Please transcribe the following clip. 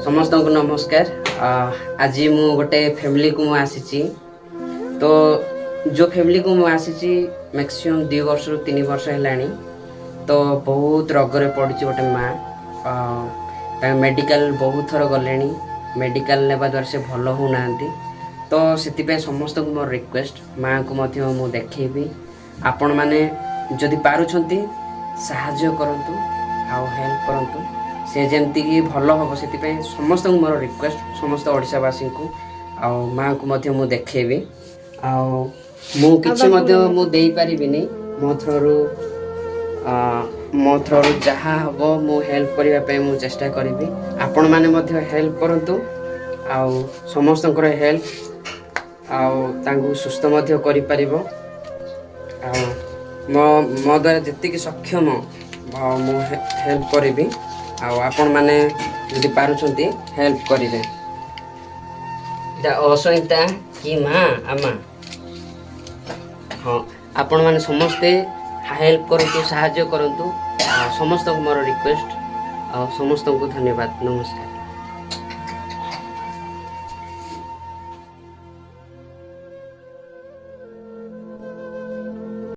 समस्त को नमस्कार। आज मु गोटे फैमिली को आसी तो जो फैमिली को आसी मैक्सिमम 2 वर्ष रु 3 वर्ष है तो बहुत रगरे पड़ी गोटे माँ मेडिकल बहुत थर गले मेडिकल नेबा द्वारा से भल होना तो से समस्त को मोर रिक्वेस्ट माँ को मु देखी आपण मैंने जदि पारुछंती साहाଯ୍ୟ करंतु आउ हेल्प करंतु से जेमती कि भल हम से समस्त मोर रिक्वेस्ट समस्त ओडिशावासी को आउ माँ को मु देखेबी आउ मु किछि मु देई परिबिनी मो थ्रू जहाँ हम मु हेल्प करिया पे मु चेष्टा करिबी आपण माने मध्य हेल्प करंतु आउ समस्त हेल्प आउ तांगु सुस्थ मध्य करि परिबो आउ मो द्वारा जी सक्षम मु हेल्प करी आपण मैंने यदि पारुछंती हेल्प करेंगे असंहिता कि माँ आमा हाँ आपण मैंने समस्ते हेल्प करतु साहाଯ୍य करतु समस्त मोर रिक्वेस्ट आ समस्त को धन्यवाद नमस्कार।